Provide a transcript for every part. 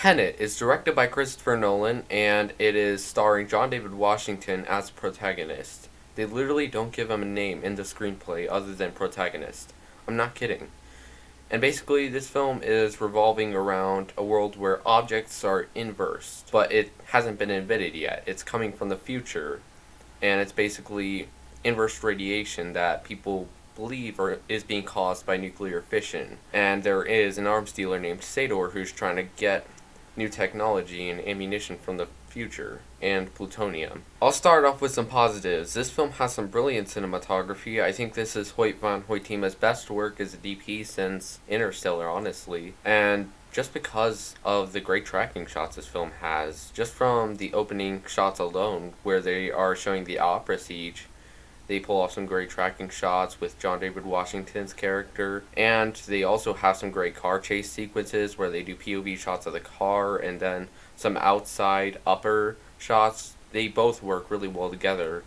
Tenet is directed by Christopher Nolan, and it is starring John David Washington as protagonist. They literally don't give him a name in the screenplay other than protagonist. I'm not kidding. And basically, this film is revolving around a world where objects are inversed, but it hasn't been invented yet. It's coming from the future, and it's basically inverse radiation that people believe is being caused by nuclear fission. And there is an arms dealer named Sador who's trying to get new technology and ammunition from the future, and plutonium. I'll start off with some positives. This film has some brilliant cinematography. I think this is Hoyt van Hoytema's best work as a DP since Interstellar, honestly. And just because of the great tracking shots this film has, just from the opening shots alone, where they are showing the opera siege, they pull off some great tracking shots with John David Washington's character, and they also have some great car chase sequences where they do POV shots of the car and then some outside upper shots. They both work really well together.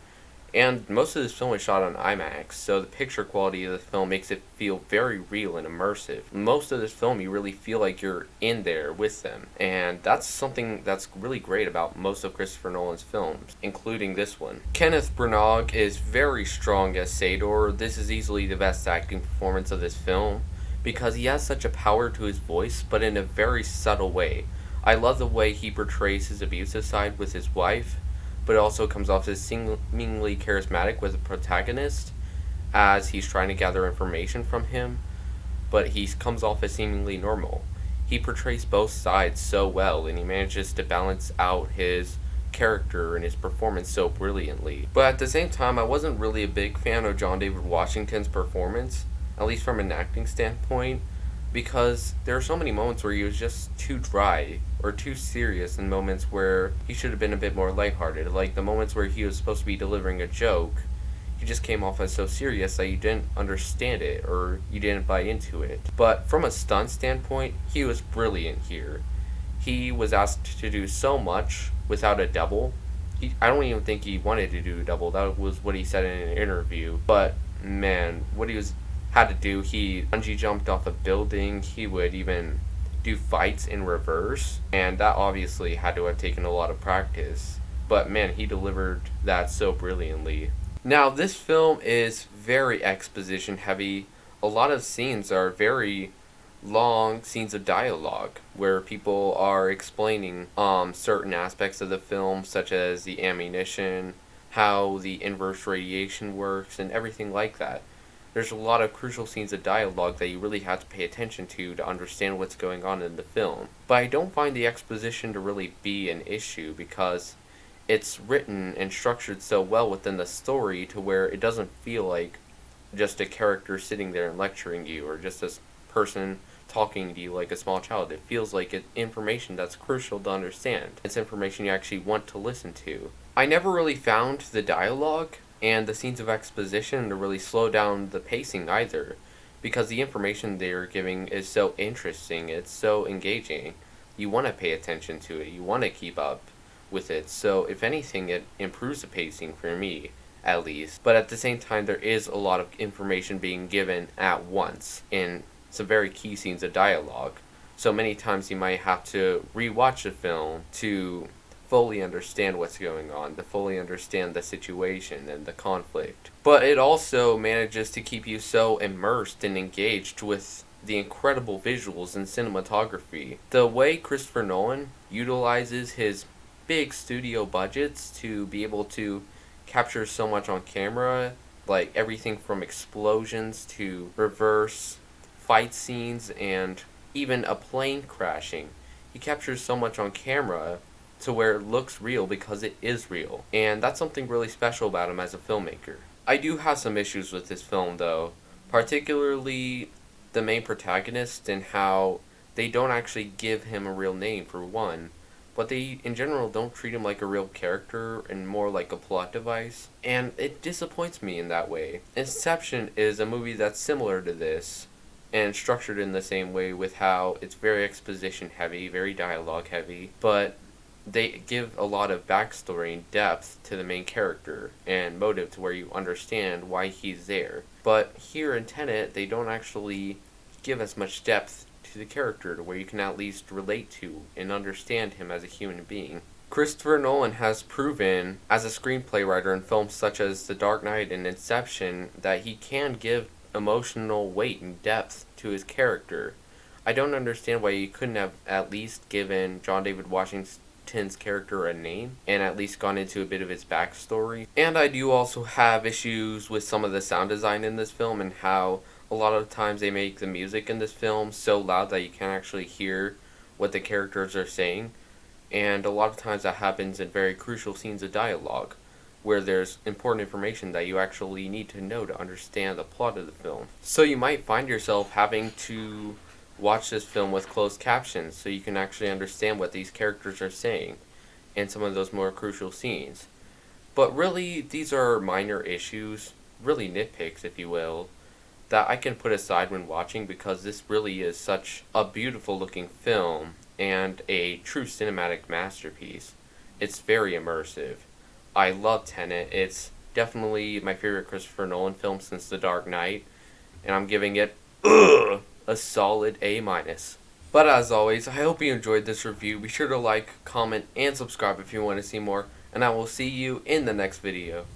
And most of this film is shot on IMAX, so the picture quality of the film makes it feel very real and immersive. Most of this film, you really feel like you're in there with them, and that's something that's really great about most of Christopher Nolan's films, including this one. Kenneth Branagh is very strong as Sador. This is easily the best acting performance of this film, because he has such a power to his voice, but in a very subtle way. I love the way he portrays his abusive side with his wife, but it also comes off as seemingly charismatic with the protagonist as he's trying to gather information from him, but he comes off as seemingly normal. He portrays both sides so well, and he manages to balance out his character and his performance so brilliantly. But at the same time, I wasn't really a big fan of John David Washington's performance, at least from an acting standpoint, because there are so many moments where he was just too dry or too serious, and moments where he should have been a bit more lighthearted. Like the moments where he was supposed to be delivering a joke, he just came off as so serious that you didn't understand it or you didn't buy into it. But from a stunt standpoint, he was brilliant here. He was asked to do so much without a double. I don't even think he wanted to do a double. That was what he said in an interview. But man, what he had to do, he bungee jumped off a building. He would even do fights in reverse, and that obviously had to have taken a lot of practice. But man, he delivered that so brilliantly. Now, this film is very exposition heavy. A lot of scenes are very long scenes of dialogue where people are explaining certain aspects of the film, such as the ammunition, how the inverse radiation works, and everything like that. There's a lot of crucial scenes of dialogue that you really have to pay attention to understand what's going on in the film. But I don't find the exposition to really be an issue, because it's written and structured so well within the story to where it doesn't feel like just a character sitting there and lecturing you, or just a person talking to you like a small child. It feels like it's information that's crucial to understand. It's information you actually want to listen to. I never really found the dialogue and the scenes of exposition to really slow down the pacing either, because the information they're giving is so interesting, it's so engaging. You want to pay attention to it, you want to keep up with it, so if anything, it improves the pacing for me, at least. But at the same time, there is a lot of information being given at once in some very key scenes of dialogue, so many times you might have to rewatch the film to fully understand what's going on, to fully understand the situation and the conflict. But it also manages to keep you so immersed and engaged with the incredible visuals and cinematography. The way Christopher Nolan utilizes his big studio budgets to be able to capture so much on camera, like everything from explosions to reverse fight scenes and even a plane crashing. He captures so much on camera to where it looks real because it is real. And that's something really special about him as a filmmaker. I do have some issues with this film though, particularly the main protagonist and how they don't actually give him a real name for one, but they in general don't treat him like a real character and more like a plot device, and it disappoints me in that way. Inception is a movie that's similar to this and structured in the same way, with how it's very exposition heavy, very dialogue heavy, but they give a lot of backstory and depth to the main character and motive to where you understand why he's there. But here in Tenet, they don't actually give as much depth to the character to where you can at least relate to and understand him as a human being. Christopher Nolan has proven as a screenplay writer in films such as The Dark Knight and Inception that he can give emotional weight and depth to his character. I don't understand why you couldn't have at least given John David Washington's character a name and at least gone into a bit of his backstory. And I do also have issues with some of the sound design in this film and how a lot of times they make the music in this film so loud that you can't actually hear what the characters are saying. And a lot of times that happens in very crucial scenes of dialogue where there's important information that you actually need to know to understand the plot of the film. So you might find yourself having to watch this film with closed captions so you can actually understand what these characters are saying in some of those more crucial scenes. But really, these are minor issues, really nitpicks if you will, that I can put aside when watching because this really is such a beautiful looking film and a true cinematic masterpiece. It's very immersive. I love Tenet. It's definitely my favorite Christopher Nolan film since The Dark Knight, and I'm giving it a solid A-. But as always, I hope you enjoyed this review. Be sure to like, comment, and subscribe if you want to see more, and I will see you in the next video.